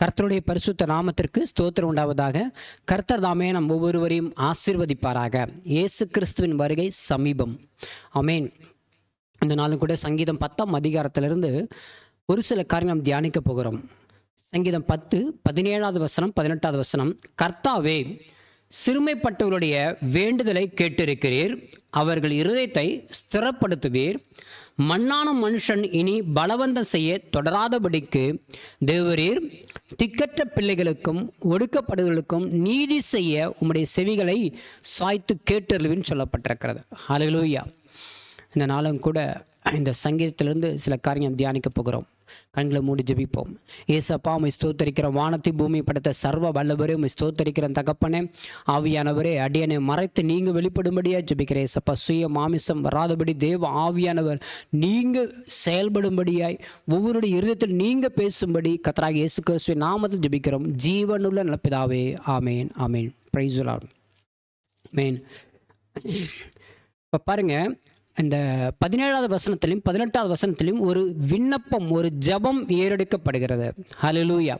கர்த்தருடைய பரிசுத்த நாமத்திற்கு ஸ்தோத்திரம் உண்டாவதாக. கர்த்தர் தாமே நம் ஒவ்வொருவரையும் ஆசீர்வதிப்பாராக. இயேசு கிறிஸ்துவின் வருகை சமீபம். ஆமென். இந்த நாளும் கூட சங்கீதம் 10ஆம் அதிகாரத்திலிருந்து ஒரு சில காரியம் நாம் தியானிக்க போகிறோம். சங்கீதம் 10, 17வது வசனம், 18வது வசனம். கர்த்தாவே, சிறுமைப்பட்டவர்களுடைய வேண்டுதலை கேட்டிருக்கிறீர், அவர்கள் இருதயத்தை ஸ்திரப்படுத்துவீர். மண்ணான மனுஷன் இனி பலவந்தம் செய்ய தொடராதபடிக்கு தேவரீர் திக்கற்ற பிள்ளைகளுக்கும் ஒடுக்கப்படுகளுக்கும் நீதி செய்ய உம்முடைய செவிகளை சாய்த்து கேட்டருள்வின்னு சொல்லப்பட்டிருக்கிறது. ஹல்லேலூயா. இந்த நாளும் கூட இந்த சங்கீதத்திலிருந்து சில காரியம் தியானிக்க போகிறோம். கண்களை மூடி ஜெபிப்போம். ஏசப்பா, உம்மை ஸ்தோத்தரிக்கிறோம். வானத்தை பூமி படைத்த சர்வ வல்லவரே, உம்மை ஸ்தோத்தரிக்கிறேன் தகப்பனே. ஆவியானவரே, அடியனை மறைத்து நீங்கள் வெளிப்படும்படியாக ஜெபிக்கிறேன். ஏசப்பா, சுய மாமிசம் வராதபடி தேவ ஆவியானவர் நீங்கள் செயல்படும்படியாய் ஒவ்வொருடைய இருதயத்தில் நீங்கள் பேசும்படி கர்த்தராகிய இயேசு கிறிஸ்துவின் நாமத்தில் ஜெபிக்கிறோம். ஜீவனுள்ள நல்ல பிதாவே, ஆமேன் ஆமேன். Praise the Lord. ஆமேன். இப்போ பாருங்க, இந்த 17வது வசனத்திலையும் 18வது வசனத்திலையும் ஒரு விண்ணப்பம், ஒரு ஜெபம் ஏறெடுக்கப்படுகிறது. ஹல்லேலூயா.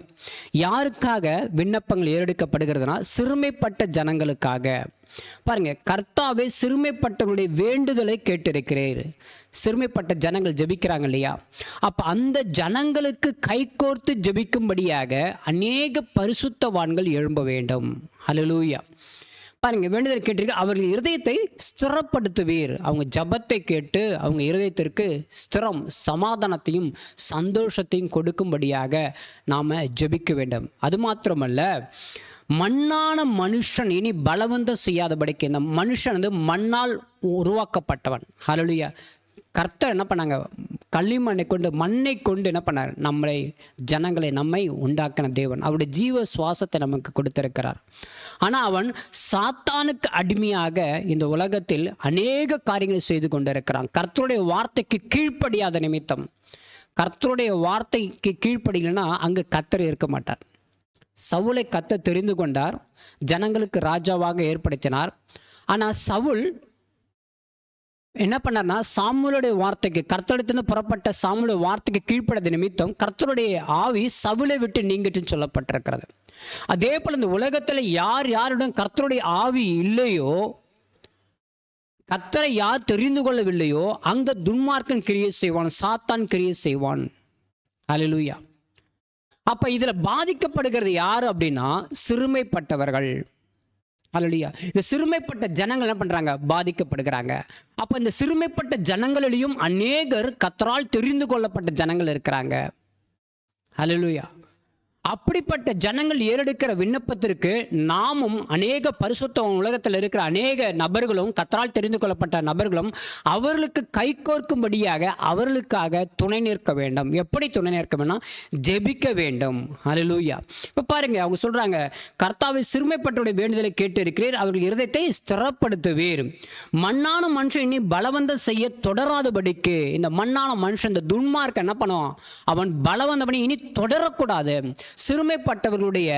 யாருக்காக விண்ணப்பங்கள் ஏறெடுக்கப்படுகிறதுனா, சிறுமைப்பட்ட ஜனங்களுக்காக. பாருங்க, கர்த்தாவே, சிறுமைப்பட்டவர்களுடைய வேண்டுதலை கேட்டிருக்கிறீர். சிறுமைப்பட்ட ஜனங்கள் ஜெபிக்கிறாங்க இல்லையா? அப்போ அந்த ஜனங்களுக்கு கைகோர்த்து ஜெபிக்கும்படியாக அநேக பரிசுத்தவான்கள் எழும்ப வேண்டும். ஹல்லேலூயா. பாருங்க, வேண்டுதல் கேட்டிருக்க, அவர்கள் இருதயத்தை ஸ்திரப்படுத்துவீர். அவங்க ஜபத்தை கேட்டு அவங்க இருதயத்திற்கு ஸ்திரம், சமாதானத்தையும் சந்தோஷத்தையும் கொடுக்கும்படியாக நாம் ஜெபிக்க வேண்டும். அது மாத்திரமல்ல, மண்ணான மனுஷன் இனி பலவந்தம் செய்யாதபடிக்கு. இந்த மனுஷன் வந்து மண்ணால் உருவாக்கப்பட்டவன். ஹல்லேலூயா. கர்த்தர் என்ன பண்ணாங்க? களிமண்ணை கொண்டு, மண்ணை கொண்டு என்ன பண்ணார்? நம்மை உண்டாக்கின தேவன் அவருடைய ஜீவ சுவாசத்தை நமக்கு கொடுத்திருக்கிறார். ஆனால் அவன் சாத்தானுக்கு அடிமையாக இந்த உலகத்தில் அநேக காரியங்களை செய்து கொண்டிருக்கிறான். கர்த்தருடைய வார்த்தைக்கு கீழ்ப்படியாத நிமித்தம். கர்த்தருடைய வார்த்தைக்கு கீழ்ப்படியலைன்னா அங்கு கர்த்தர் இருக்க மாட்டார். சவுலை கர்த்தர் தெரிந்து கொண்டார், ஜனங்களுக்கு ராஜாவாக ஏற்படுத்தினார். ஆனால் சவுல் என்ன பண்ணார்னா, சாமுவேலுடைய வார்த்தைக்கு, கர்த்தரிடத்திலிருந்து புறப்பட்ட சாமுவேலுடைய வார்த்தைக்கு கீழ்ப்படாத நிமித்தம் கர்த்தருடைய ஆவி சவுலை விட்டு நீங்கிட்டுன்னு சொல்லப்பட்டிருக்கிறது. அதே போல் இந்த உலகத்தில் யார் யாருடன் கர்த்தருடைய ஆவி இல்லையோ, கர்த்தரை யார் தெரிந்து கொள்ளவில்லையோ, அங்கே துன்மார்க்கன் கிரியை செய்வான், சாத்தான் கிரியை செய்வான். ஹல்லேலூயா. அப்போ இதில் பாதிக்கப்படுகிறது யார் அப்படின்னா, சிறுமைப்பட்டவர்கள். ஹல்லேலூயா. இந்த சிறுமைப்பட்ட ஜனங்கள் என்ன பண்ணுறாங்க? பாதிக்கப்படுகிறாங்க. அப்போ இந்த சிறுமைப்பட்ட ஜனங்களிலையும் அநேகர் கர்த்தரால் தெரிந்து கொள்ளப்பட்ட ஜனங்கள் இருக்கிறாங்க. ஹல்லேலூயா. அப்படிப்பட்ட ஜனங்கள் ஏறெடுக்கிற விண்ணப்பத்திற்கு நாமும் அநேக பரிசுத்த உலகத்தில் இருக்கிற அநேக நபர்களும், கர்த்தரால் தெரிந்து கொள்ளப்பட்ட நபர்களும் அவர்களுக்கு கைகோர்க்கும்படியாக அவர்களுக்காக துணை நிற்க வேண்டும். எப்படி துணை நிற்க வேண்டாம்? ஜெபிக்க வேண்டும். ஹல்லேலூயா. இப்போ பாருங்க, அவங்க சொல்றாங்க, கர்த்தாவை, சிறுமைப்பட்டவருடைய வேண்டுதலை கேட்டு இருக்கிறீர், அவர்கள் இருதயத்தை ஸ்திரப்படுத்துவீர். மண்ணான மனுஷன் இனி பலவந்தம் செய்ய தொடராதபடிக்கு. இந்த மண்ணான மனுஷன், இந்த துன்மார்க்கன் என்ன பண்ணுவான்? அவன் பலவந்தம் இனி தொடரக்கூடாது. சிறுமைப்பட்டவர்களுடைய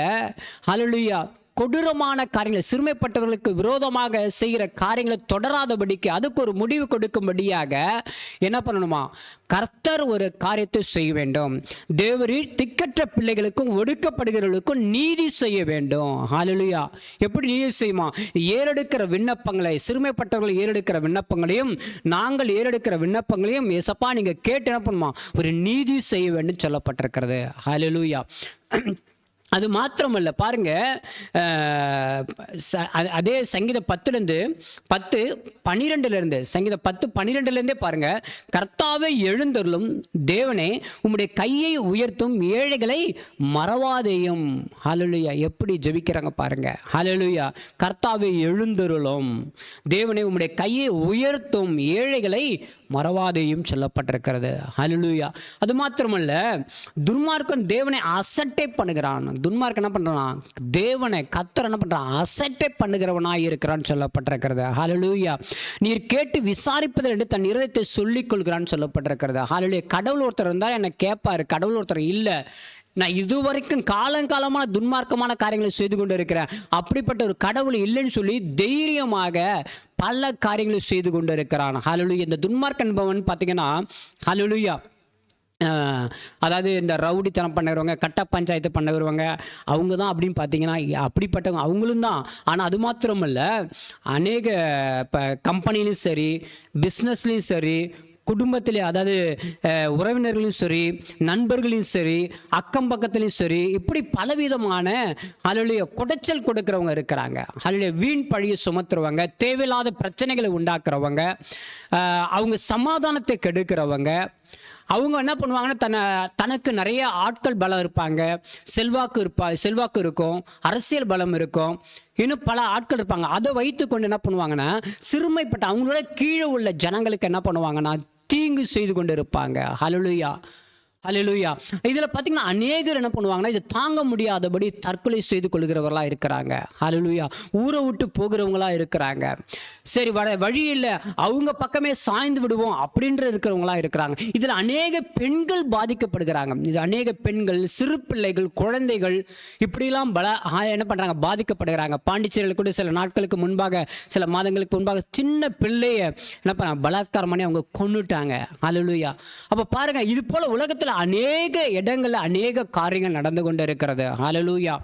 ஹல்லேலூயா கொடூரமான காரியங்களை, சிறுமைப்பட்டவர்களுக்கு விரோதமாக செய்கிற காரியங்களை தொடராதபடிக்கு, அதுக்கு ஒரு முடிவு கொடுக்கும்படியாக என்ன பண்ணணுமா? கர்த்தர் ஒரு காரியத்தை செய்ய வேண்டும். தேவரீர் திக்கற்ற பிள்ளைகளுக்கும் ஒடுக்கப்படுகிறவர்களுக்கும் நீதி செய்ய வேண்டும். ஹல்லேலூயா. எப்படி நீதி செய்யுமா? ஏறெடுக்கிற விண்ணப்பங்களை, சிறுமைப்பட்டவர்கள் ஏறெடுக்கிற விண்ணப்பங்களையும் நாங்கள் ஏறெடுக்கிற விண்ணப்பங்களையும் ஏசப்பா நீங்கள் கேட்டு என்ன பண்ணுமா? ஒரு நீதி செய்ய வேண்டும் சொல்லப்பட்டிருக்கிறது. ஹல்லேலூயா. அது மாத்திரமல்ல, பாருங்க, அதே சங்கீதம் 10:12 சங்கீதம் 10:12 பாருங்க. கர்த்தாவே, எழுந்தருளும் தேவனே, உம்முடைய கையை உயர்த்தும், ஏழைகளை மறவாதேயும். ஹல்லேலூயா. எப்படி ஜெபிக்கிறாங்க பாருங்க. ஹல்லேலூயா. கர்த்தாவே, எழுந்தருளும் தேவனே, உம்முடைய கையை உயர்த்தும், ஏழைகளை மறவாதேயும் சொல்லப்பட்டிருக்கிறது. ஹல்லேலூயா. அது மாத்திரமல்ல, துன்மார்க்கன் தேவனை அசட்டை பண்ணுகிறான். துன்மார்க்கன் என்ன பண்றான்? தேவனை, கர்த்தர் என்ன பண்றான்? அசட்டை பண்ணுகிறவனாய் இருக்கிறான்னு சொல்லப்பட்டிருக்கிறது. ஹல்லேலூயா. நீர் கேட்டு விசாரிப்பதில் என்று தன் இருதயத்தை சொல்லிக் கொள்கிறான்னு சொல்லப்பட்டிருக்கிறது. ஹல்லேலூயா. கடவுள் ஒருத்தர் இருந்தால் என்னை கேட்பாரு, கடவுள் ஒருத்தர் இல்லை, நான் இதுவரைக்கும் காலங்காலமான துன்மார்க்கமான காரியங்களை செய்து கொண்டு இருக்கிறேன், அப்படிப்பட்ட ஒரு கடவுள் இல்லைன்னு சொல்லி தைரியமாக பல காரியங்களை செய்து கொண்டு இருக்கிறான். ஹல்லேலூயா. இந்த துன்மார்க்கன் என்பவன் பார்த்தீங்கன்னா, ஹல்லேலூயா, அதாவது இந்த ரவுடித்தனம் பண்ணுறவங்க, கட்ட பஞ்சாயத்து பண்ணுறவங்க, அவங்க தான் அப்படின்னு பார்த்தீங்கன்னா அப்படிப்பட்டவங்க அவங்களும் தான். ஆனால் அது மாத்திரமல்ல, அநேக இப்போ கம்பெனிலையும் சரி, பிஸ்னஸ்லேயும் சரி, குடும்பத்திலே, அதாவது உறவினர்களையும் சரி, நண்பர்களையும் சரி, அக்கம் பக்கத்துலையும் சரி, இப்படி பலவிதமான அல்லேலூயா குடைச்சல் கொடுக்குறவங்க இருக்கிறாங்க. அல்லேலூயா வீண் பழியை சுமத்துறவங்க, தேவையில்லாத பிரச்சனைகளை உண்டாக்குறவங்க, அவங்க சமாதானத்தை கெடுக்கிறவங்க, அவங்க என்ன பண்ணுவாங்கன்னா தனக்கு நிறைய ஆட்கள் பலம் இருப்பாங்க, செல்வாக்கு இருக்கும், அரசியல் பலம் இருக்கும், இன்னும் பல ஆட்கள் இருப்பாங்க. அதை வைத்து கொண்டு என்ன பண்ணுவாங்கன்னா சிறுமைப்பட்ட அவங்களோட கீழே உள்ள ஜனங்களுக்கு என்ன பண்ணுவாங்கன்னா தீங்கு செய்து கொண்டு இருப்பாங்க. ஹல்லேலூயா, ஹல்லேலூயா. இதில் பார்த்தீங்கன்னா அநேகர் என்ன பண்ணுவாங்கன்னா இதை தாங்க முடியாதபடி தற்கொலை செய்து கொள்கிறவர்களாக இருக்கிறாங்க. ஹல்லேலூயா. ஊரை விட்டு போகிறவங்களாக இருக்கிறாங்க. சரி, வழி இல்லை, அவங்க பக்கமே சாய்ந்து விடுவோம் அப்படின்ற இருக்கிறவங்களா இருக்கிறாங்க. இதில் அநேக பெண்கள் பாதிக்கப்படுகிறாங்க. இது அநேக பெண்கள், சிறு பிள்ளைகள், குழந்தைகள் இப்படிலாம் என்ன பண்ணுறாங்க, பாதிக்கப்படுகிறாங்க. பாண்டிச்சேரியில் கூட சில நாட்களுக்கு முன்பாக, சில மாதங்களுக்கு முன்பாக சின்ன பிள்ளைய என்ன பண்ண பலாத்காரம் பண்ணி அவங்க கொன்னுட்டாங்க. ஹல்லேலூயா. அப்போ பாருங்கள், இது போல் உலகத்தில் அநேக இடங்கள்ல அநேக காரியங்கள் நடந்து கொண்டு இருக்கிறது. ஹல்லேலூயா,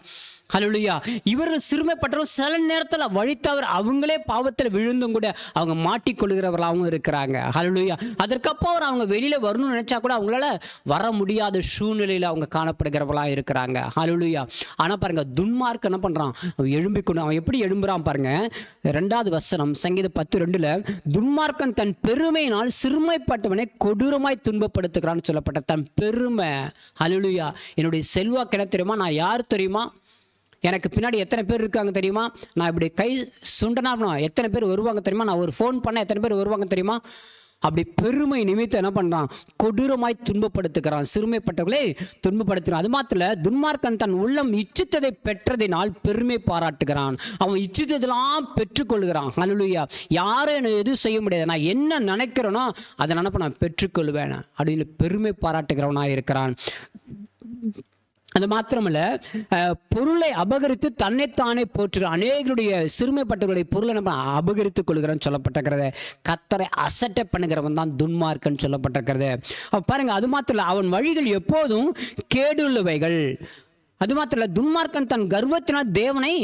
ஹல்லேலூயா. இவர்கள் சிறுமைப்பட்டவர்கள் சில நேரத்தில் வழித்தவர் அவங்களே பாவத்தில் விழுந்தும் கூட அவங்க மாட்டிக்கொள்கிறவர்களாகவும் இருக்கிறாங்க. ஹல்லேலூயா. அதற்கப்புறம் அவங்க வெளியில் வரணும்னு நினச்சா கூட அவங்களால வர முடியாத சூழ்நிலையில் அவங்க காணப்படுகிறவர்களாக இருக்கிறாங்க. ஹல்லேலூயா. ஆனால் பாருங்கள், துன்மார்க்கன் என்ன பண்ணுறான், அவன் எழும்பிக்கொண்டு அவன் எப்படி எழும்புறான் பாருங்கள். 2வது வசனம் சங்கீதம் 10:2, துன்மார்க்கன் தன் பெருமையினால் சிறுமைப்பட்டவனை கொடூரமாய் துன்பப்படுத்துகிறான்னு சொல்லப்பட்ட தன் பெருமை. ஹல்லேலூயா. என்னுடைய செல்வாக்கு என்ன தெரியுமா, நான் யார் தெரியுமா, எனக்கு பின்னாடி எத்தனை பேர் இருக்காங்க தெரியுமா, நான் இப்படி கை சுண்டனா எத்தனை பேர் வருவாங்க தெரியுமா, நான் ஒரு ஃபோன் பண்ண எத்தனை பேர் வருவாங்க தெரியுமா, அப்படி பெருமை நிமித்தம் என்ன பண்ணுறான், கொடூரமாய் துன்பப்படுத்துகிறான், சிறுமைப்பட்டவர்களே துன்பப்படுத்துகிறான். அது மாத்திரம் துன்மார்க்கன் தன் உள்ளம் இச்சித்ததை பெற்றதினால் பெருமை பாராட்டுகிறான். அவன் இச்சித்ததெல்லாம் பெற்றுக்கொள்கிறான். ஹல்லேலூயா. யாரும் என்னை எதுவும் செய்ய முடியாது, நான் என்ன நினைக்கிறேனோ அதை நினைப்ப நான் பெற்றுக்கொள்வேன் அப்படின்னு பெருமை பாராட்டுகிறவனாக இருக்கிறான். அது மாத்திரமல்ல, பொருளை அபகரித்து தன்னைத்தானே போற்றுகிறான். அநேகருடைய சிறுமைப்பட்டவர்களுடைய பொருளை நம்ம அபகரித்துக் கொள்கிறான்னு சொல்லப்பட்டிருக்கிறது. கர்த்தரை அசட்டை பண்ணுகிறவன் தான் துன்மார்க்கன் சொல்லப்பட்டிருக்கிறது. பாருங்க, அது மாத்திரம் இல்லை, அவன் வழிகள் எப்போதும் கேடுள்ளவைகள். அது மாத்திரம் இல்லை, துன்மார்க்கன் தன் கர்வத்தினால் தேவனை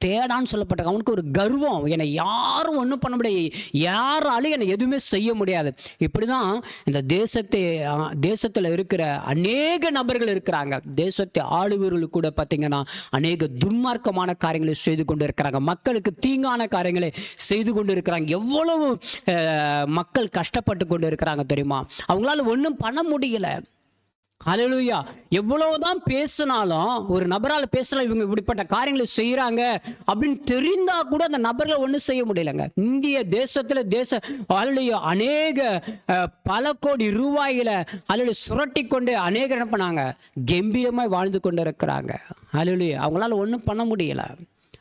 தேடான்னு சொல்லப்பட்ட அவனுக்கு ஒரு கர்வம், என்னை யாரும் ஒன்றும் பண்ண முடியாது, யாராலும் என்னை எதுவுமே செய்ய முடியாது. இப்படி தான் இந்த தேசத்தில் இருக்கிற அநேக நபர்கள் இருக்கிறாங்க. தேசத்தை ஆளுவர்கள் கூட பார்த்திங்கன்னா அநேக துன்மார்க்கமான காரியங்களை செய்து கொண்டு இருக்கிறாங்க, மக்களுக்கு தீங்கான காரியங்களை செய்து கொண்டு இருக்கிறாங்க. எவ்வளவு மக்கள் கஷ்டப்பட்டு கொண்டு இருக்கிறாங்க தெரியுமா, அவங்களால ஒன்றும் பண்ண முடியல. ஹல்லேலூயா. எவ்வளவுதான் பேசினாலும், ஒரு நபரால் பேசலாம் இவங்க இப்படிப்பட்ட காரியங்களை செய்கிறாங்க அப்படின்னு தெரிந்தா கூட அந்த நபர்களை ஒன்றும் செய்ய முடியலைங்க. இந்திய தேசத்தில் ஹல்லேலூயா அநேக பல கோடி ரூபாயில அல்லது சுரட்டி கொண்டு அநேகர் என்ன பண்ணாங்க, கம்பீரமாய் வாழ்ந்து கொண்டு இருக்கிறாங்க. ஹல்லேலூயா. அவங்களால ஒன்றும் பண்ண முடியல,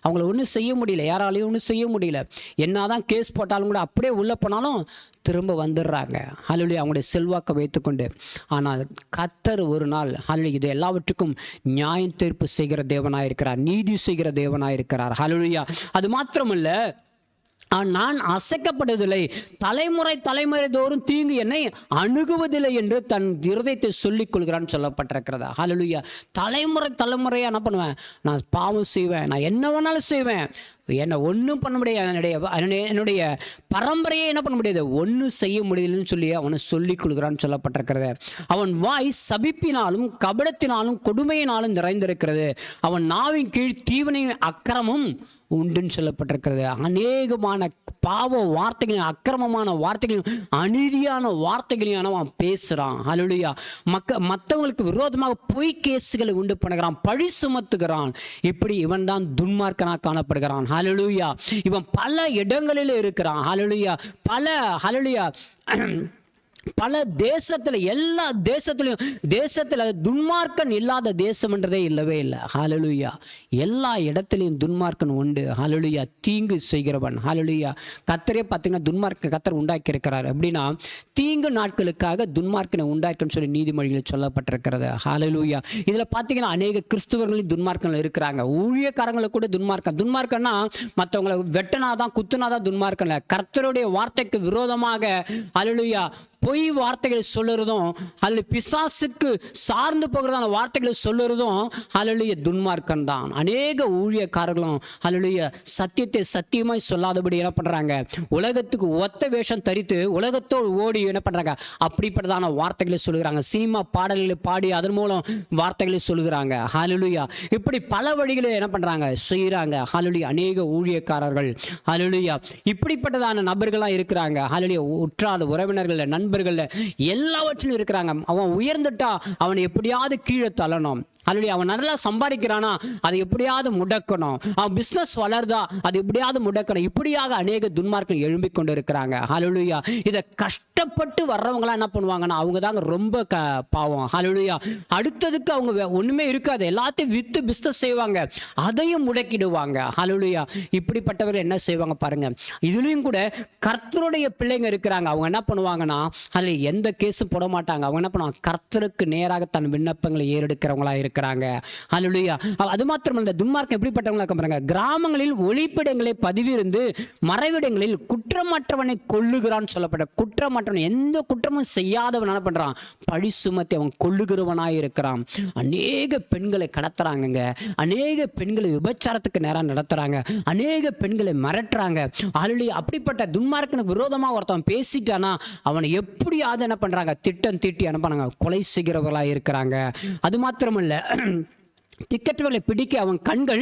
அவங்கள ஒன்றும் செய்ய முடியல, யாராலையும் ஒன்றும் செய்ய முடியல. என்னதான் கேஸ் போட்டாலும் கூட அப்படியே உள்ளே போனாலும் திரும்ப வந்துடுறாங்க. ஹல்லேலூயா. அவங்களுடைய செல்வாக்கை வைத்துக்கொண்டு. ஆனால் கர்த்தர் ஒரு நாள் ஹல்லேலூயா இது எல்லாவற்றுக்கும் நியாயம் தீர்ப்பு செய்கிற தேவனாக இருக்கிறார், நீதி செய்கிற தேவனாக இருக்கிறார். ஹல்லேலூயா. அது மாத்திரமல்ல, நான் அசைக்கப்படுவதில்லை, தலைமுறை தோறும் தீங்கு என்னை அணுகுவதில்லை என்று தன் இருதயத்தை சொல்லிக் கொள்கிறான்னு சொல்லப்பட்டிருக்கிறதா. ஹல்லேலூயா. தலைமுறையாக என்ன பண்ணுவேன், நான் பாவம் செய்வேன், நான் என்ன வேணாலும் செய்வேன், என்னை ஒன்றும் பண்ண முடியாது, என்னுடைய பரம்பரையே என்ன பண்ண முடியாது, ஒன்றும் செய்ய முடியலன்னு சொல்லி அவனை சொல்லிக் கொள்கிறான்னு சொல்லப்பட்டிருக்கிறது. அவன் வாய் சபிப்பினாலும் கபடத்தினாலும் கொடுமையினாலும் நிறைந்திருக்கிறது. அவன் நாவின் கீழ் தீவனையும் அக்கிரமும் உண்டுன்னு சொல்லப்பட்டிருக்கிறது. அநேகமான பாவ வார்த்தைகளையும் அக்கிரமமான வார்த்தைகளையும் அநீதியான வார்த்தைகளையும் அவன் பேசுகிறான். ஹல்லேலூயா. மற்றவங்களுக்கு விரோதமாக பொய் கேசுகளை உண்டு பண்ணுகிறான், பழி சுமத்துகிறான். இப்படி இவன் தான் துன்மார்க்கனாக காணப்படுகிறான். ஹல்லேலூயா. இவன் பல இடங்களில் இருக்கிறான். ஹல்லேலூயா. ஹல்லேலூயா பல தேசத்தில், எல்லா தேசத்தில் துன்மார்க்கன் இல்லாத தேசம்ன்றதே இல்லவே இல்லை. ஹல்லேலூயா. எல்லா இடத்துலையும் துன்மார்க்கன் உண்டு. ஹல்லேலூயா. தீங்கு செய்கிறவன். ஹல்லேலூயா. கர்த்தரே பார்த்தீங்கன்னா கர்த்தர் உண்டாக்கி இருக்கிறார். அப்படின்னா தீங்கு நாட்களுக்காக துன்மார்க்கனை உண்டாக்குன்னு சொல்லி நீதிமொழிகளில் சொல்லப்பட்டிருக்கிறது. ஹல்லேலூயா. இதில் பார்த்தீங்கன்னா அநேக கிறிஸ்துவர்களும் துன்மார்க்கங்கள் இருக்கிறாங்க, ஊழியக்காரங்களை கூட துன்மார்க்கன்னா மற்றவங்களை வெட்டனாதான் குத்துனாதான் துன்மார்க்கன். கர்த்தருடைய வார்த்தைக்கு விரோதமாக ஹல்லேலூயா பொய் வார்த்தைகளை சொல்லுறதும் அல்லது பிசாசுக்கு சார்ந்து போகிறதான வார்த்தைகளை சொல்லுறதும் அல்லேலூயா துன்மார்க்கம் தான். அநேக ஊழியக்காரர்களும் அல்லேலூயா சத்தியத்தை சத்தியமாய் சொல்லாதபடி என்ன பண்றாங்க, உலகத்துக்கு ஒத்த வேஷம் தரித்து உலகத்தோடு ஓடி என்ன பண்றாங்க, அப்படிப்பட்டதான வார்த்தைகளை சொல்லுகிறாங்க. சினிமா பாடல்களை பாடி அதன் மூலம் வார்த்தைகளை சொல்லுகிறாங்க. ஹல்லேலூயா. இப்படி பல வழிகளை என்ன பண்றாங்க, செய்யறாங்க. ஹல்லேலூயா. அநேக ஊழியக்காரர்கள் ஹல்லேலூயா இப்படிப்பட்டதான நபர்களாக இருக்கிறாங்க. ஹல்லேலூயா. உற்றார் உறவினர்கள், நண்பர்கள் எல்லாவற்றிலும் இருக்கிறாங்க. அவன் உயர்ந்துட்டா அவனை எப்படியாவது கீழே தள்ளணும். ஹல்லேலூயா. அவன் நல்லா சம்பாதிக்கிறானா அதை எப்படியாவது முடக்கணும். அவன் பிஸ்னஸ் வளர்தா அது எப்படியாவது முடக்கணும். இப்படியாக அநேக துன்மார்க்கர்கள் எழும்பிக் கொண்டு இருக்கிறாங்க. ஹல்லேலூயா. இதை கஷ்டப்பட்டு வர்றவங்களாம் என்ன பண்ணுவாங்கன்னா அவங்க தாங்க ரொம்ப பாவம். ஹல்லேலூயா. அடுத்ததுக்கு அவங்க ஒண்ணுமே இருக்காது, எல்லாத்தையும் வித்து பிஸ்னஸ் செய்வாங்க, அதையும் முடக்கிடுவாங்க. ஹல்லேலூயா. இப்படிப்பட்டவர்கள் என்ன செய்வாங்க பாருங்க. இதுலயும் கூட கர்த்தருடைய பிள்ளைங்க இருக்கிறாங்க. அவங்க என்ன பண்ணுவாங்கன்னா அதுல எந்த கேஸும் போட மாட்டாங்க. அவங்க என்ன பண்ணுவாங்க, கர்த்தருக்கு நேராக தன் விண்ணப்பங்களை ஏறெடுக்கிறவங்களா இருக்கிறாங்க. ஹல்லேலூயா. அது மாத்திரம் இந்த துன்மார்க்கம் எப்படிப்பட்டவங்களா இருக்காங்க, கிராமங்களில் ஒளிப்பிடங்களை பதிவிருந்து மறைவிடங்களில் குற்றமற்றவனை கொல்லுகிறான்னு சொல்லப்பட்ட குற்றமற்றவன், எந்த குற்றமும் செய்யாதவன் என்ன பண்றான், பழி சுமத்தி அவன் கொல்லுகிறவனாய் இருக்கிறான். அநேக பெண்களை கடத்துறாங்க, அநேக பெண்களை விபச்சாரத்துக்கு நேரம் நடத்துறாங்க, அநேக பெண்களை மிரட்டுறாங்க. ஹல்லேலூயா. அப்படிப்பட்ட துன்மார்க்கனுக்கு விரோதமாக ஒருத்தவன் பேசிட்டானா அவனை எப்படியாவது என்ன பண்றாங்க, திட்டம் தீட்டி என்ன பண்ணாங்க, கொலை செய்கிறவர்களாக இருக்கிறாங்க. அது மாத்திரமல்ல திக்கற்றவர்களை பிடிக்க அவன் கண்கள்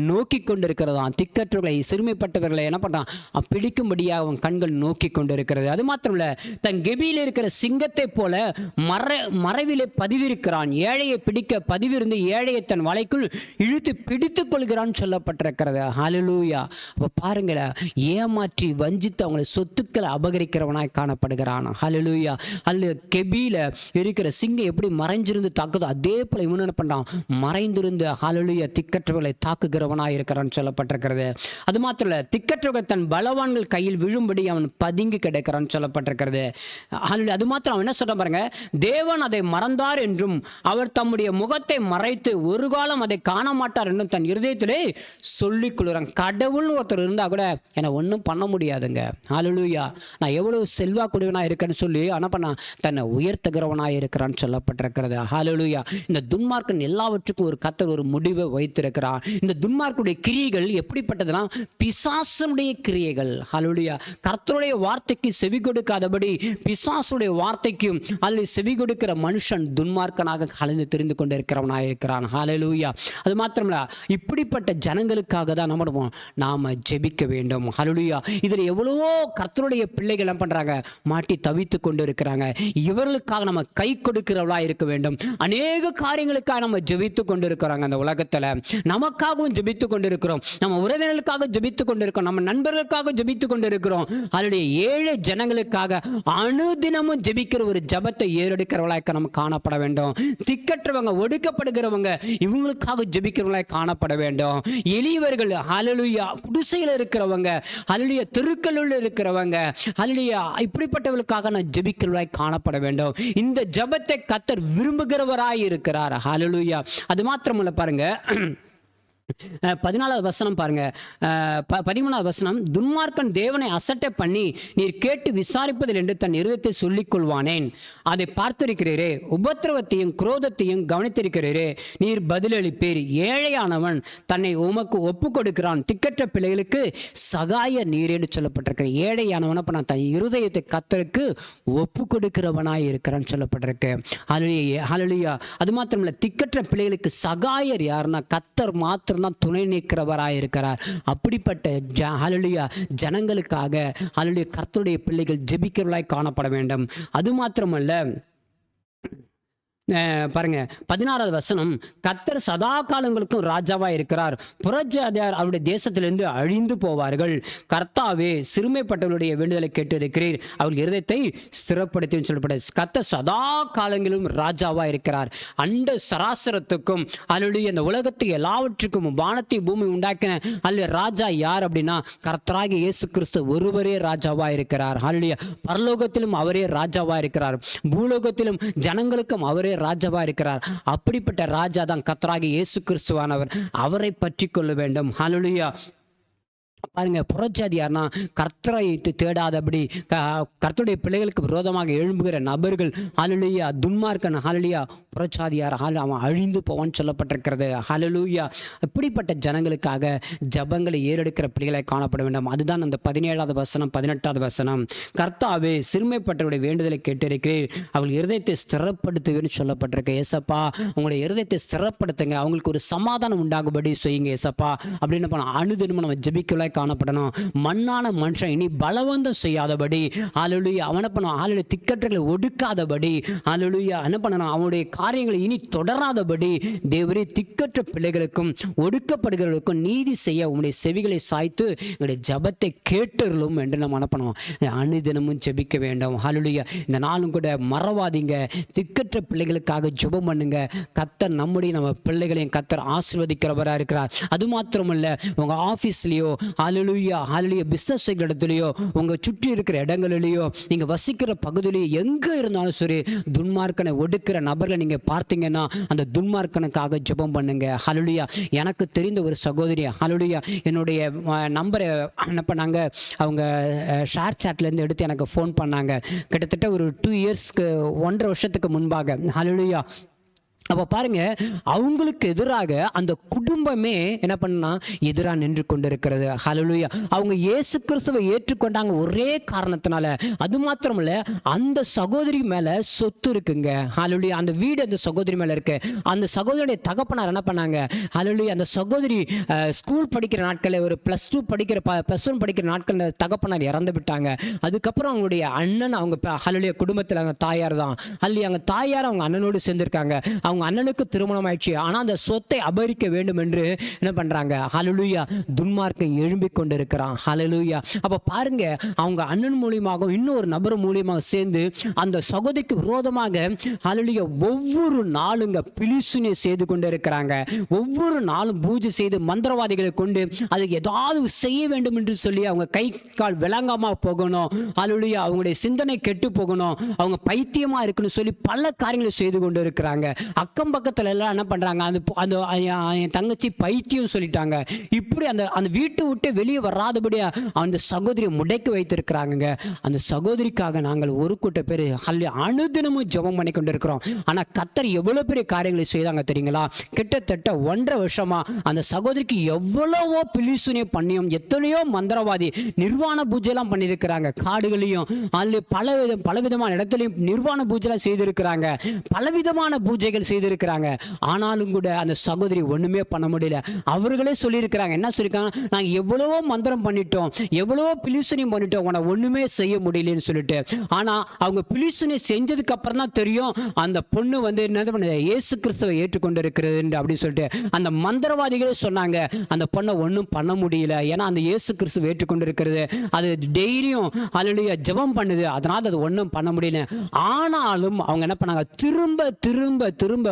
நோக்கி கொண்டிருக்கிறதாம். திக்கற்றவர்களை சிறுமைப்பட்டவர்களை என்ன பண்றான், பிடிக்கும்படியாக அவன் கண்கள் நோக்கி கொண்டிருக்கிறது. அது மாத்திரமல்ல தன் கெபியில் இருக்கிற சிங்கத்தை போல மறைவிலே பதிவிருக்கிறான். ஏழையை பிடிக்க பதிவிருந்து ஏழையை தன் வலைக்குள் இழுத்து பிடித்துக் கொள்கிறான் சொல்லப்பட்டிருக்கிறது. ஹல்லேலூயா. அப்ப பாருங்கள, ஏமாற்றி வஞ்சித்து அவங்களை சொத்துக்களை அபகரிக்கிறவனாய் காணப்படுகிறான். ஹல்லேலூயா. அல்ல கெபியில இருக்கிற சிங்கம் எப்படி மறைஞ்சிருந்து தாக்குதோ அதே போல இவன் என்ன பண்றான், மறைந்து ஹல்லேலூயா திக்கற்றவர்களை தாக்குகிறவனாய் இருக்கிறான் சொல்லப்பட்டிருக்கிறது. அது மாத்திரம் இல்ல, திக்கற்றவர்கள் தன் பலவான்கள் கையில் விழும்படி அவன் பதுங்கி கிடக்கிறான் சொல்லப்பட்டிருக்கிறது. அது மாத்திரம் அவன் என்ன சொல்ற பாருங்க, தேவன் அதை மறந்தார் என்றும் அவர் தம்முடைய முகத்தை மறைத்து ஒரு காலம் அதை காண மாட்டார் என்றும் தன் இருதயத்திலே சொல்லிக் கொள்கிறான். கடவுள்னு ஒருத்தர் இருந்தா கூட என்னை ஒன்றும் பண்ண முடியாதுங்க. ஹல்லேலூயா. நான் எவ்வளவு செல்வாக்குடையவனா இருக்கேன்னு சொல்லி ஆனா பண்ண தன்னை உயர்த்துகிறவனாய் இருக்கிறான்னு சொல்லப்பட்டிருக்கிறது. ஹல்லேலூயா. இந்த துன்மார்க்கன் எல்லாவற்றுக்கும் ஒரு கர்த்தர் ஒரு முடிவை வைத்திருக்கிறார். இந்த துன்மார்க்குடைய கிரியைகள் எப்படிப்பட்டதுன்னா பிசாசுடைய கிரியைகள். ஹல்லேலூயா. கர்த்தருடைய வார்த்தைக்கு செவி கொடுக்காதபடி பிசாசுடைய வார்த்தைக்கும் அல்லது செவி கொடுக்கிற மனுஷன் துன்மார்க்கனாக கலந்து தெரிந்து கொண்டிருக்கிறவனாக இருக்கிறான். ஹல்லேலூயா. அது மாத்திரமல்ல, இப்படிப்பட்ட ஜனங்களுக்காக தான் நாம ஜெபிக்க வேண்டும். ஹல்லேலூயா. இதுல எவ்வளவோ கர்த்தருடைய பிள்ளைகள் என்ன பண்றாங்க, மாட்டி தவித்து கொண்டு இருக்கிறாங்க. இவர்களுக்காக நம்ம கை கொடுக்கிறவளா இருக்க வேண்டும். அநேக காரியங்களுக்காக நம்ம ஜெபித்து கொண்டு இருக்கிறாங்க. அந்த உலகத்துல நமக்காகவும் ஜெபித்து கொண்டிருக்கிறோம், நம்ம உறவினர்களுக்காக ஜெபித்து கொண்டிருக்கிறோம், நம்ம நண்பர்களுக்காக ஜெபித்து கொண்டிருக்கிறோம். அதனுடைய ஏழை ஜனங்களுக்காக அனுதினமும் ஜெபிக்கிற ஒரு ஜெபத்தை ஏறெடுக்கிறவளாக நம்ம காணப்பட வேண்டும். திக்கற்றவங்க, ஒடுக்கப்படுகிறவங்க, இவங்களுக்காக ஜெபிக்கிறவங்களாக காணப்பட வேண்டும். எளியவர்கள், ஹல்லேலூயா, குடிசையில் இருக்கிறவங்க, ஹல்லேலூயா, தெருக்களில் இருக்கிறவங்க, ஹல்லேலூயா, இப்படிப்பட்டவர்களுக்காக நான் ஜெபிக்கிறவர்களாக காணப்பட வேண்டும். இந்த ஜெபத்தை கர்த்தர் விரும்புகிறவராய் இருக்கிறார். ஹல்லேலூயா. அது மாத்திரமல்ல பாருங்க, 14வது வசனம் பாருங்க. 13வது வசனம், துன்மார்க்கன் தேவனை அசட்டை பண்ணி நீர் கேட்டு விசாரிப்பதில் என்று தன் இருதயத்தை சொல்லிக் கொள்வானேன். அதை பார்த்திருக்கிறீரே, உபத்திரவத்தையும் குரோதத்தையும் கவனித்திருக்கிறீரே, நீர் பதிலளிப்பீர். ஏழையானவன் தன்னை உமக்கு ஒப்பு கொடுக்கிறான், திக்கற்ற பிள்ளைகளுக்கு சகாய நீரேன்னு சொல்லப்பட்டிருக்கிற. ஏழையானவன் அப்ப நான் தன் இருதயத்தை கர்த்தருக்கு ஒப்பு கொடுக்கிறவனாய் இருக்கிறான்னு சொல்லப்பட்டிருக்கு. ஹல்லேலூயா. அது மாத்திரமல்ல, திக்கற்ற பிள்ளைகளுக்கு சகாயர் யாருன்னா கர்த்தர் மாத்திரம் தான் துணை நிற்கிறவராய் இருக்கிறார். அப்படிப்பட்ட ஹல்லேலூயா ஜனங்களுக்காக ஹல்லேலூயா கர்த்தருடைய பிள்ளைகள் ஜெபிக்கிறவர்களாய் காணப்பட வேண்டும். அது மாத்திரமல்ல பாருங்க, 16வது வசனம், கர்த்தர் சதா காலங்களுக்கும் ராஜாவா இருக்கிறார், புறஜாதியார் அவருடைய தேசத்திலிருந்து அழிந்து போவார்கள். கர்த்தாவே சிறுமைப்பட்டவர்களுடைய வேண்டுதலை கேட்டு இருக்கிறீர், அவர்கள் இருதயத்தை ஸ்திரப்படுத்தி சொல்லப்பட. கர்த்தர் சதா காலங்களிலும் ராஜாவா இருக்கிறார். அண்ட சராசரத்துக்கும் அல்லது இந்த உலகத்துக்கு எல்லாவற்றுக்கும் வானத்தை பூமி உண்டாக்கின அல்ல ராஜா யார் அப்படின்னா கர்த்தராகிய இயேசு கிறிஸ்து ஒருவரே ராஜாவா இருக்கிறார். ஹல்லேலூயா. பரலோகத்திலும் அவரே ராஜாவா இருக்கிறார், பூலோகத்திலும் ஜனங்களுக்கும் அவரே ராஜாவா இருக்கிறார். அப்படிப்பட்ட ராஜா தான் கர்த்தராகிய இயேசு கிறிஸ்துவானவர். அவரை பற்றி கொள்ள வேண்டும். ஹல்லேலூயா. பாருங்க, புறஜாதியார்னா கர்த்தரை தேடாதபடி கர்த்தருடைய பிள்ளைகளுக்கு விரோதமாக எழும்புகிற நபர்கள், ஹல்லேலூயா, துன்மார்க்கன், ஹல்லேலூயா, புறஜாதியார், அவன் அழிந்து போவான்னு சொல்லப்பட்டிருக்கிறது. ஹல்லேலூயா. இப்படிப்பட்ட ஜனங்களுக்காக ஜபங்களை ஏறெடுக்கிற பிள்ளைகளை காணப்பட வேண்டும். அதுதான் அந்த 17வது வசனம் 18வது வசனம். கர்த்தாவே, சிறுமைப்பட்டவருடைய வேண்டுதலை கேட்டிருக்கிறேன், அவள் இருதயத்தை ஸ்திரப்படுத்துவேன்னு சொல்லப்பட்டிருக்கு. ஏசப்பா, உங்களுடைய இருதயத்தை ஸ்திரப்படுத்துங்க, அவங்களுக்கு ஒரு சமாதானம் உண்டாகும்படி செய்யுங்க ஏசப்பா அப்படின்னு பண்ண அனுதினமும் நம்ம ஜெபிக்கலாய் காணப்படணும். மண்ணான மனுஷன் இனி பலவந்தம் செய்யாதபடி, ஹல்லேலூயா, அவனை பண்ணணும், ஹல்லேலூயா, திக்கற்றங்களை ஒடுக்காதபடி, ஹல்லேலூயா, என்ன பண்ணணும், அவனுடைய காரியங்களை இனி தொடராதபடி, தேவரே, திக்கற்ற பிள்ளைகளுக்கும் ஒடுக்கப்படுகிறவர்களுக்கும் நீதி செய்ய உங்களுடைய செவிகளை சாய்த்து எங்களுடைய ஜபத்தை கேட்டுருளும் என்று நம்ம என்ன பண்ணுவோம், அனுதினமும் ஜெபிக்க வேண்டும். ஹல்லேலூயா. இந்த நாளும் கூட மறவாதீங்க, திக்கற்ற பிள்ளைகளுக்காக ஜெபம் பண்ணுங்க. கர்த்தர் நம்ம பிள்ளைகளையும் கர்த்தர் ஆசீர்வதிக்கிறவராக இருக்கிறார். அது மாத்திரமல்ல, உங்க ஆஃபீஸ்லேயோ, ஹல்லேலூயா, ஹல்லேலூயா, பிஸ்னஸ் செய்கிற இடத்துலையோ, உங்கள் சுற்றி இருக்கிற இடங்களிலேயோ, நீங்கள் வசிக்கிற பகுதியிலையோ, எங்கே இருந்தாலும் சரி, துன்மார்க்கனை ஒடுக்கிற நபர்களை நீங்கள் பார்த்தீங்கன்னா அந்த துன்மார்க்கனுக்காக ஜெபம் பண்ணுங்க. ஹல்லேலூயா. எனக்கு தெரிந்த ஒரு சகோதரி, ஹல்லேலூயா, என்னுடைய நம்பரை என்ன பண்ணாங்க, அவங்க ஷேர் சாட்லேருந்து எடுத்து எனக்கு ஃபோன் பண்ணாங்க. கிட்டத்தட்ட ஒரு 2 இயர்ஸ்க்கு 1.5 வருஷத்துக்கு முன்பாக. ஹல்லேலூயா. அப்போ பாருங்க, அவங்களுக்கு எதிராக அந்த குடும்பமே என்ன பண்ணா எதிராக நின்று கொண்டிருக்கிறது. ஹல்லேலூயா. அவங்க இயேசு கிறிஸ்துவை ஏற்றுக்கொண்டாங்க ஒரே காரணத்தினால. அது மாத்திரமல்ல, அந்த சகோதரி மேலே சொத்து இருக்குங்க. ஹல்லேலூயா. அந்த வீடு அந்த சகோதரி மேலே இருக்கு. அந்த சகோதரியுடைய தகப்பனார் என்ன பண்ணாங்க, ஹல்லேலூயா, அந்த சகோதரி ஸ்கூல் படிக்கிற நாட்களில், ஒரு +2 படிக்கிற +1 படிக்கிற நாட்கள் தகப்பனார் இறந்து விட்டாங்க. அதுக்கப்புறம் அவங்களுடைய அண்ணன், அவங்க ஹல்லேலூயா குடும்பத்தில் அவங்க தாயார் தான். ஹல்லேலூயா, அவங்க தாயார் அவங்க அண்ணனோடு சேர்ந்திருக்காங்க. அவங்க அண்ணனுக்கு திருமணம் ஆயிடுச்சு. ஆனால் அந்த சொத்தை அபகரிக்க வேண்டும் என்று என்ன பண்றாங்க, ஹல்லேலூயா, துன்மார்க்கன் எழும்பிக் கொண்டிருக்கிறான். ஹல்லேலூயா. அப்ப பாருங்க, அவங்க அண்ணன் மூலியமாக இன்னொரு நபர் மூலியமாக சேர்ந்து அந்த சகோதரிக்கு விரோதமாக, ஹல்லேலூயா, ஒவ்வொரு நாளுங்க பிலிசுனியை செய்து கொண்டு இருக்கிறாங்க. ஒவ்வொரு நாளும் பூஜை செய்து மந்திரவாதிகளை கொண்டு அதுக்கு ஏதாவது செய்ய வேண்டும் என்று சொல்லி அவங்க கை கால் விளங்காம போகணும். ஹல்லேலூயா. அவங்களுடைய சிந்தனை கெட்டு போகணும், அவங்க பைத்தியமா இருக்குன்னு சொல்லி பல காரியங்களை செய்து கொண்டு இருக்கிறாங்க. அக்கம் பக்கத்துல எல்லாம் என்ன பண்றாங்க, அந்த தங்கச்சி பைத்தியம் சொல்லிட்டாங்க. இப்படி அந்த வீட்டை விட்டு வெளியே வராதபடியா அந்த சகோதரியை முடக்கி வைத்திருக்கிறாங்க. அந்த சகோதரிக்காக நாங்கள் ஒரு கூட்ட பேர் அனுதினமும் ஜெபம் பண்ணி கொண்டு இருக்கிறோம். ஆனா கர்த்தர் எவ்வளவு பெரிய காரியங்களை செய்தாங்க தெரியுங்களா? கிட்டத்தட்ட 1.5 வருஷமா அந்த சகோதரிக்கு எவ்வளவோ பிலிசுனியை பண்ணியும், எத்தனையோ மந்திரவாதி நிர்வாண பூஜை எல்லாம் பண்ணியிருக்கிறாங்க. காடுகளையும் பலவிதமான இடத்துலையும் நிர்வாண பூஜை செய்திருக்கிறாங்க. பலவிதமான பூஜைகள் செய்திருக்கிறாங்க. ஆனாலும் கூட அந்த சகோதரி ஒண்ணுமே பண்ண முடியல. அவர்களே சொல்லியிருக்கிறாங்க, என்ன சொல்லியிருக்காங்க, நாங்க எவ்வளவோ மந்திரம் பண்ணிட்டோம், எவ்வளவோ பிலிசுனியம் பண்ணிட்டோம், உன ஒண்ணுமே செய்ய முடியலன்னு சொல்லிட்டு. ஆனா அவங்க பிலிசுனி செஞ்சதுக்கு அப்புறம் தான் தெரியும் அந்த பொண்ணு என்ன பண்ணது, இயேசு கிறிஸ்துவை ஏற்றுக்கொண்டு இருக்கிறது அப்படின்னு சொல்லிட்டு. அந்த மந்திரவாதிகளே சொன்னாங்க, அந்த பொண்ணை ஒன்றும் பண்ண முடியல, ஏன்னா அந்த இயேசு கிறிஸ்துவை ஏற்றுக்கொண்டு இருக்கிறது, அது டெய்லியும் ஹல்லேலூயா ஜெபம் பண்ணுது, அதனால அது ஒன்றும் பண்ண முடியல. ஆனாலும் அவங்க என்ன பண்ணாங்க, திரும்ப திரும்ப திரும்ப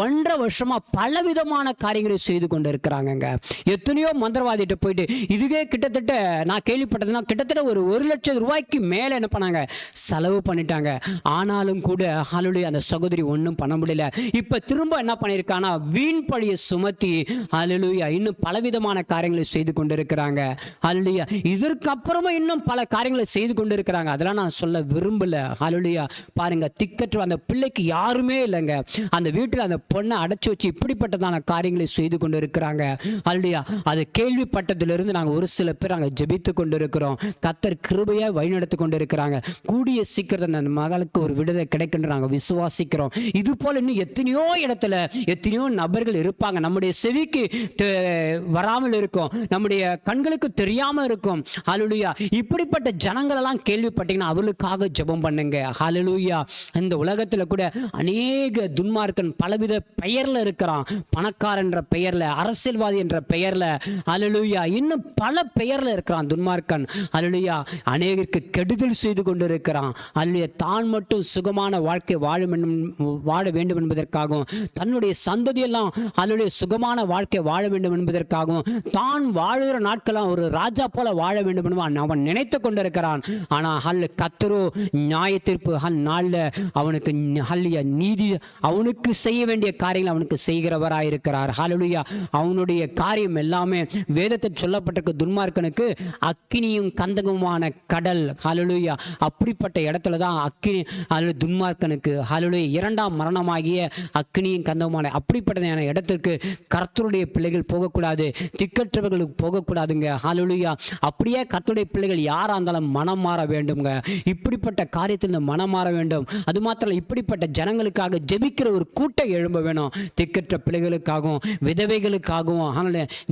1.5 வருஷமா பலவிதமான காரியங்களை செய்து கொண்டு இருக்கிறாங்க. எத்தனையோ மந்திரவாதிகிட்ட போயிட்டு, இதுவே கிட்டத்தட்ட நான் கேள்விப்பட்டதுன்னா கிட்டத்தட்ட ஒரு 1 லட்சம் ரூபாய்க்கு மேல என்ன பண்ணாங்க, செலவு பண்ணிட்டாங்க. ஆனாலும் கூட ஹல்லேலூயா அந்த சகோதரி ஒன்றும் பண்ண முடியல. இப்ப திரும்ப என்ன பண்ணிருக்கானா, வீண் பழியை சுமத்தி ஹல்லேலூயா இன்னும் பலவிதமான காரியங்களை செய்து கொண்டிருக்கிறாங்க. ஹல்லேலூயா. இதற்கு அப்புறமா இன்னும் பல காரியங்களை செய்து கொண்டிருக்கிறாங்க. அதெல்லாம் நான் சொல்ல விரும்பல. ஹல்லேலூயா. பாருங்க, திக்கற்ற அந்த பிள்ளைக்கு யாருமே இல்லைங்க. அந்த வீட்டில் அந்த பொண்ணை அடைச்சி வச்சு இப்படிப்பட்டதான காரியங்களை செய்து கொண்டு இருக்கிறாங்க. ஹல்லேலூயா. அது கேள்விப்பட்டதிலிருந்து நாங்கள் ஒரு சில பேர் நாங்கள் ஜெபித்து கொண்டு இருக்கிறோம். கர்த்தர் கிருபையா வழிநடத்தி கொண்டு இருக்கிறாங்க. கூடிய சீக்கிரத்தில் அந்த மகளுக்கு ஒரு விடுதலை கிடைக்கின்ற நாங்கள் விசுவாசிக்கிறோம். இது போல இன்னும் எத்தனையோ இடத்துல எத்தனையோ நபர்கள் இருப்பாங்க. நம்முடைய செவிக்கு வராமல் இருக்கும், நம்முடைய கண்களுக்கு தெரியாமல் இருக்கும். ஹல்லேலூயா. இப்படிப்பட்ட ஜனங்கள் எல்லாம் கேள்விப்பட்டீங்கன்னா அவர்களுக்காக ஜெபம் பண்ணுங்க. ஹல்லேலூயா. இந்த உலகத்தில் கூட அநேக துன்மார்க்கன் பலவித பெயர்ல இருக்கிறான். பணக்காரன் என்ற பெயர்ல, அரசியல்வாதி என்ற பெயர்ல, ஹல்லேலூயா, இன்னும் பல பெயர்ல இருக்கிறான் துன்மார்க்கன். ஹல்லேலூயா. அநேகருக்கு கெடுதல் செய்து கொண்டிருக்கிறான். ஹல்லேலூயா. தான் மட்டும் சுகமான வாழ்க்கை வாழ வேண்டும் என்பதற்காகவும், தன்னுடைய சந்ததியெல்லாம் ஹல்லேலூயா சுகமான வாழ்க்கை வாழ வேண்டும் என்பதற்காகவும், தான் வாழுகிற நாட்களாம் ஒரு ராஜா போல வாழ வேண்டும் என்று அவன் நினைத்து கொண்டிருக்கிறான். ஆனா கர்த்தரோ நியாய தீர்ப்பு நாள்ல அவனுக்கு ஹல்லேலூயா நீதி, அவனுக்கு அவனுக்கு செய்ய வேண்டிய காரியங்கள் அவனுக்கு செய்கிறவராயிருக்கிறார். ஹல்லேலூயா. அவனுடைய காரியம் எல்லாமே வேதத்தில் சொல்லப்பட்டிருக்க துன்மார்க்கனுக்கு அக்கினியும் கந்தகமான கடல். ஹல்லேலூயா. அப்படிப்பட்ட இடத்துல தான் அக்கினி அல்லது துன்மார்க்கனுக்கு ஹல்லேலூயா இரண்டாம் மரணமாகிய அக்கினியும் கந்தகமான அப்படிப்பட்ட இடத்திற்கு கர்த்தருடைய பிள்ளைகள் போகக்கூடாது, திக்கற்றவர்களுக்கு போகக்கூடாதுங்க. ஹல்லேலூயா. அப்படியே கர்த்தருடைய பிள்ளைகள் யாராக இருந்தாலும் மனம் மாற வேண்டும்ங்க. இப்படிப்பட்ட காரியத்தில் மனம் மாற வேண்டும். அது மாத்திரம் இப்படிப்பட்ட ஜனங்களுக்காக ஜெபிக்கிற ஒரு கூட்டம் எழும்ப வேணும். திக்கற்ற பிள்ளைகளுக்காகவும் விதவைகளுக்காகவும்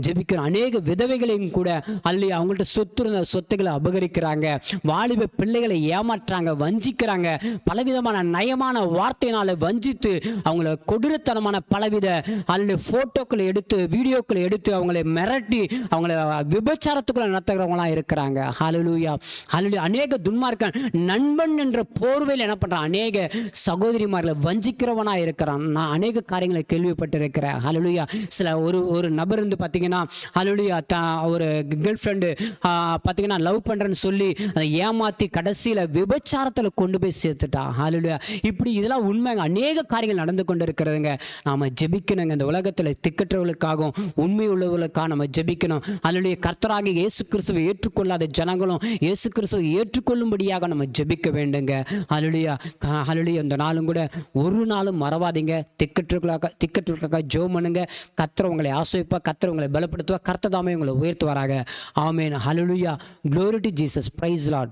ஜெபிக்கிற அநேக விதவைகளையும் கூட அல்லி அவங்கள்ட்ட சொத்துக்களை அபகரிக்கிறாங்க, வாலிப பிள்ளைகளை ஏமாற்றாங்க, வஞ்சிக்கிறாங்க, பலவிதமான நயமான வார்த்தையினால வஞ்சித்து அவங்கள கொடூரத்தனமான பலவித அல்லது போட்டோக்களை எடுத்து வீடியோக்களை எடுத்து அவங்களை மிரட்டி அவங்கள விபச்சாரத்துக்குள்ள நடத்துகிறவங்களா இருக்கிறாங்க. ஹல்லேலூயா. ஹல்லேலூயா. அநேக துன்மார்க்கன் நண்பன் என்ற போர்வையில் என்ன பண்றான், அநேக சகோதரிமார்களை வஞ்சிக்கிறவனா இருக்கிறான். நான் அநேக காரியங்களை கேள்விப்பட்டிருக்கிறேன். ஹல்லேலூயா. சில ஒரு நபர் இருந்து பார்த்தீங்கன்னா ஹல்லேலூயா ஒரு கேர்ள் ஃப்ரெண்டு பார்த்தீங்கன்னா லவ் பண்ணுறேன்னு சொல்லி அதை ஏமாற்றி கடைசியில் விபச்சாரத்தில் கொண்டு போய் சேர்த்துட்டான். ஹல்லேலூயா. இப்படி இதெல்லாம் உண்மைங்க. அநேக காரியங்கள் நடந்து கொண்டு இருக்கிறதுங்க. நாம் ஜெபிக்கணுங்க. இந்த உலகத்தில் திக்கற்றவர்களுக்காகவும் உண்மை உள்ளவர்களுக்காக நம்ம ஜெபிக்கணும். ஹல்லேலூயா. கர்த்தராகிய இயேசு கிறிஸ்துவை ஏற்றுக்கொள்ளாத ஜனங்களும் இயேசு கிறிஸ்துவை ஏற்றுக்கொள்ளும்படியாக நம்ம ஜெபிக்க வேண்டுங்க. ஹல்லேலூயா. ஹல்லேலூயா. இந்த நாளும் கூட ஒரு நாளும் மறவாதீங்க. திக்கற்றவர்களுக்காக ஜெபம் பண்ணுங்க. கர்த்தர் உங்களை ஆசீர்வதிப்பா, கர்த்தர் உங்களை பலப்படுத்துவா, கர்த்தர் தாமே உங்களை உயர்த்துவாராக. ஆமென். ஹல்லேலூயா. Glory to Jesus. Praise Lord.